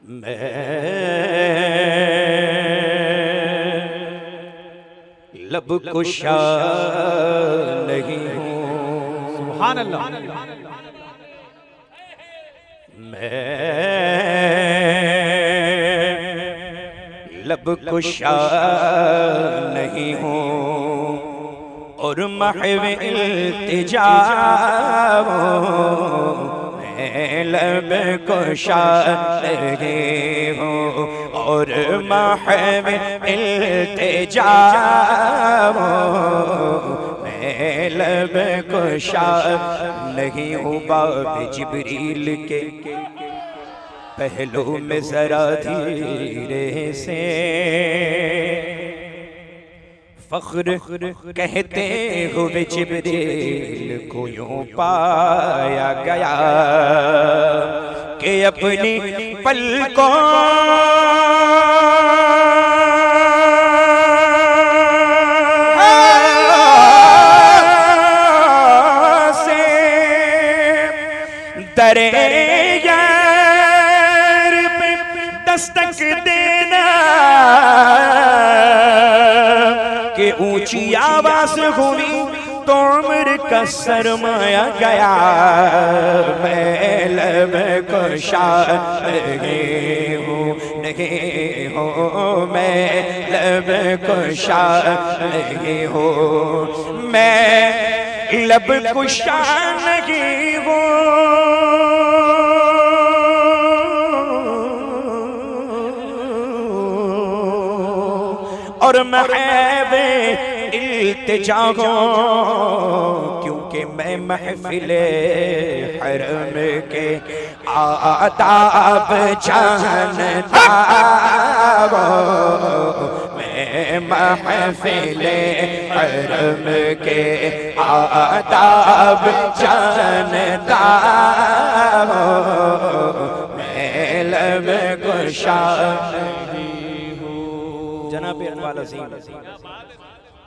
मैं लब कुशा नहीं हूँ। सुभान अल्लाह। मैं लब कुशा नहीं हूँ और महवे इल्तिजा मैं लब कुशा नहीं हूँ और महवे इल्तिजा मैं लब कुशा नहीं हूँ। बाब जिब्रील के पहलू में जरा धीरे से फख्र कहते हुए जिब्रील को यूं पाया गया कि अपनी पलकों से दरे दस्तक देना कि ऊंची आवाज हुई तो उम्र का सरमाया गया। मैं लब कुशा नहीं हूँ, मैं लब कुशा नहीं हूँ, मैं लब कुशा नहीं हूँ। और महवे इल्तिजा हूँ क्योंकि मैं महफिले हरम के आदाब जानता हूँ। मैं महफिले हरम के आदाब जानता हूँ। मैं लब कुशा जनाब इकबाल अज़ीम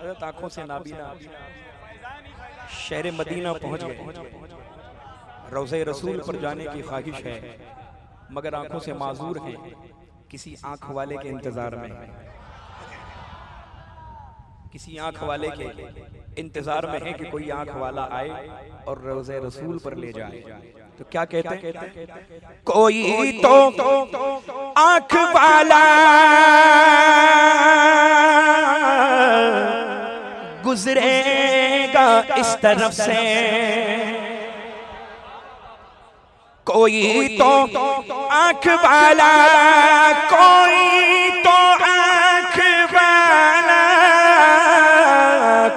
हज़रत आँखों से नाबीना शहर मदीना पहुँच गए। रोज़े रसूल पर जाने की ख्वाहिश है मगर आँखों से माजूर हैं, किसी आँख वाले के इंतज़ार में, किसी आँख वाले के इंतज़ार में है कि कोई आँख वाला आए और रोज़े रसूल पर ले जाए। तो क्या कहते हैं, कोई तो आँख वाला गुजरेगा इस तरफ से, कोई तो आँख वाला, कोई तो आँख वाला,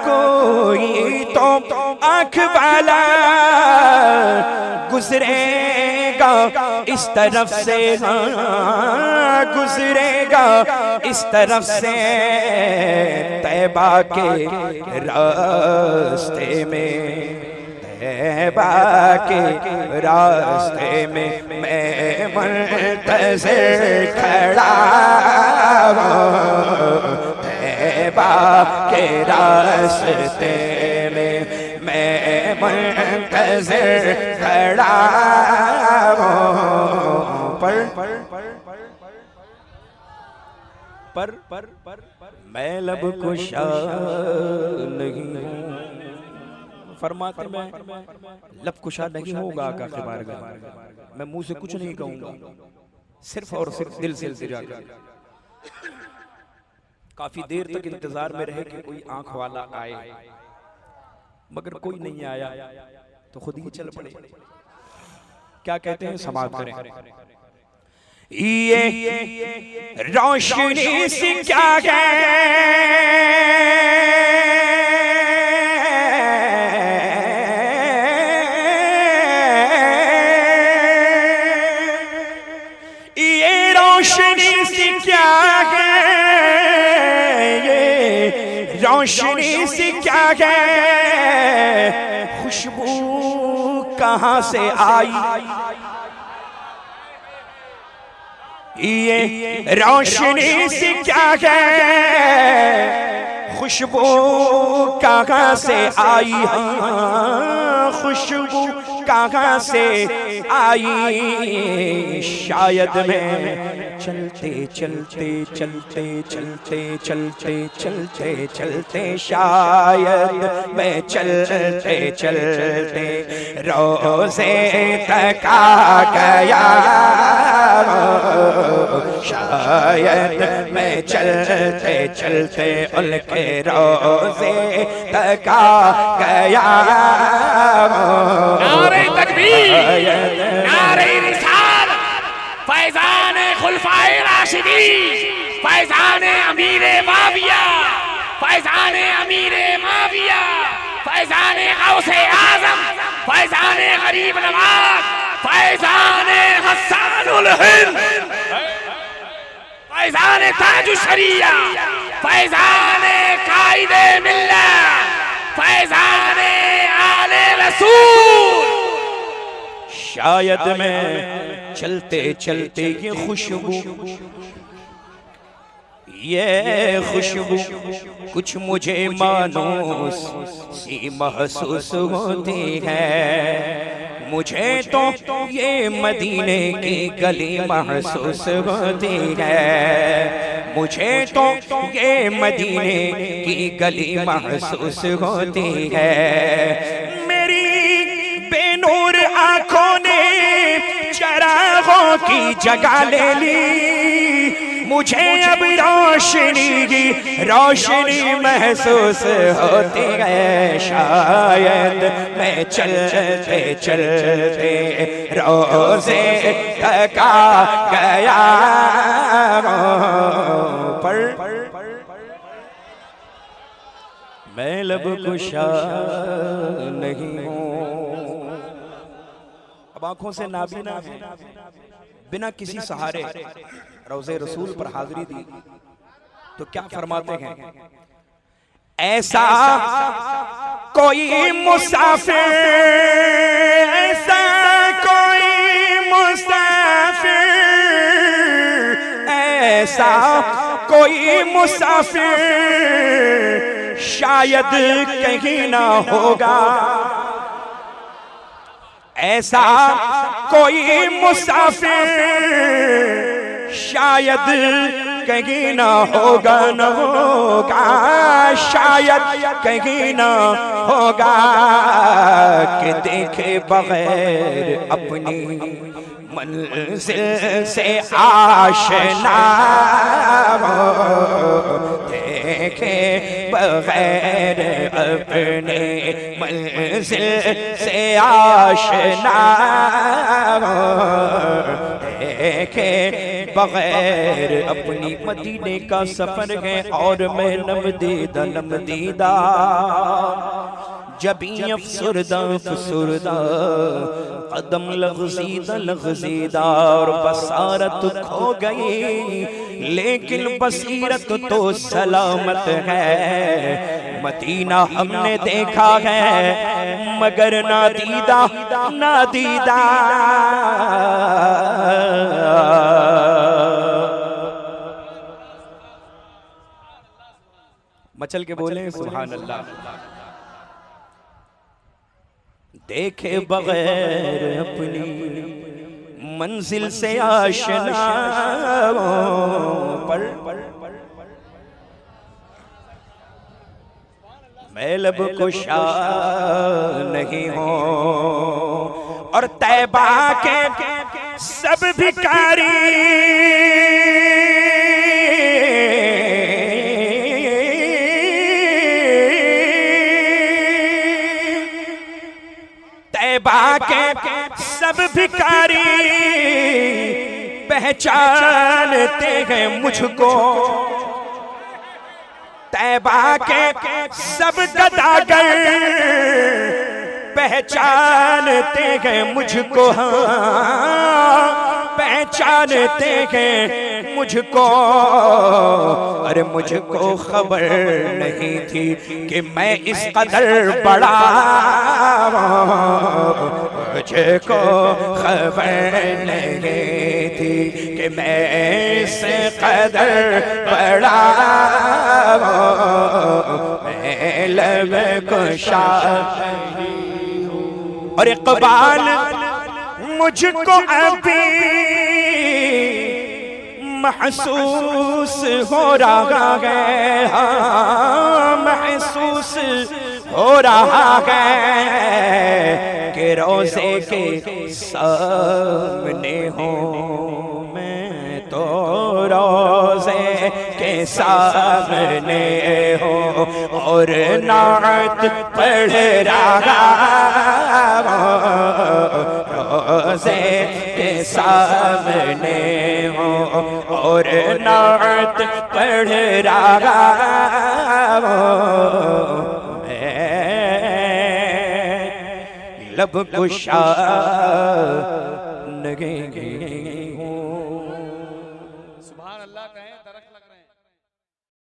कोई तो आँख वाला गुजरेगा इस तरफ से, हाँ गुजरेगा इस तरफ से। तैबा के रास्ते में, तैबा के रास्ते में मैं मुंतज़िर खड़ा हूँ। तैबा के रास्ते में मैं मुंतज़िर खड़ा हूँ। पर मैं लब कुशा नहीं हूँ। फरमाते मैं लब कुशा नहीं होगा का बारगाह, मैं मुंह से कुछ नहीं कहूँगा, सिर्फ और सिर्फ दिल से इल्तिजा कर। काफी देर तक इंतजार में रहे कि कोई आंख वाला आए मगर कोई नहीं आया तो खुद ही चल पड़े। क्या कहते हैं, समाप्त करें। ये रोशनी से क्या है, ये रोशनी से क्या है, ये रोशनी से क्या है, खुशबू कहाँ से आई, ये रोशनी से क्या है, खुशबू कहाँ से आई, हाँ खुशबू कहाँ से आई, शायद मैं चलते चलते चलते चलते चलते चलते चलते शायद मैं चलते चलते रोज़े तक आ गया, शायद मैं चलते चलते उनके रोज़े तक आ गया। नारे तकबीर, नारे रिसालत, फैज़ान खुलफाए राशिदीन, फैज़ान अमीरे माविया, फैज़ान अमीरे माविया, फैज़ान गौसे आज़म, फैज़ान गरीब नवाज, फैज़ान हस्सानुल हिंद, फैज़ान ताजुश शरिया, फैज़ान कायदे मिल्लत, फैज़ान आले रसूल। शायद मैं चलते चलते ये खुशबू कुछ मुझे मानूस सी महसूस होती है। मुझे तो ये मदीने की गली महसूस होती है, मुझे तो ये मदीने की गली महसूस होती है। मेरी बेनूर आंखों ने चरागों की जगह ले ली, मुझे अब रोशनी की रोशनी महसूस होती है। शायद मैं चलते चलते रोज़े तक आ गया, पर मैं लब कुशा नहीं हूँ। अब आंखों से नाबीना है, बिना किसी सहारे रोज़े रसूल पर हाजिरी दी तो क्या फरमाते हैं? ऐसा कोई मुसाफिर, ऐसा कोई मुसाफिर, ऐसा कोई मुसाफिर शायद कहीं ना होगा, ऐसा कोई मुसाफिर शायद कहीं ना होगा, न होगा शायद कहीं ना होगा, कि देखे बगैर अपनी मंजिल से आशना, देखे बगैर अपने मंजिल से आशना, देखे बगैर अपनी मदीने का सफर है। और मैं नमदीदा नमदीदा जबी अफसुरदा अफसुरदा, कदम लग़ज़ीदा लग़ज़ीदा, और बसारत खो गई लेकिन बसीरत तो सलामत है। मदीना हमने देखा है मगर नादीदा नादीदा। मचल के बोले सुभान अल्लाह। देखे बगैर अपनी मंजिल से आशना पर मैं लब कुशा नहीं हूँ। और तैबा के सब भिखारी तैबा के सब भिखारी पहचानते हैं मुझको। तैबा के सब गदागर पहचानते हैं मुझको, हाँ पहचानते हैं मुझको। अरे मुझको खबर नहीं थी कि मैं इस कदर बड़ा, मुझको खबर नहीं थी कि मैं इस कदर बड़ा। मैं लब कुशा और इकबाल मुझको अभी महसूस हो रहा है, हाँ महसूस हो रहा है कि रोज़े के सामने हूँ मैं, तो रोज़े के सामने हूँ और नात पढ़ रहा रोज़े के सामने हूँ और नात पढ़ रहा लब कुशा नहीं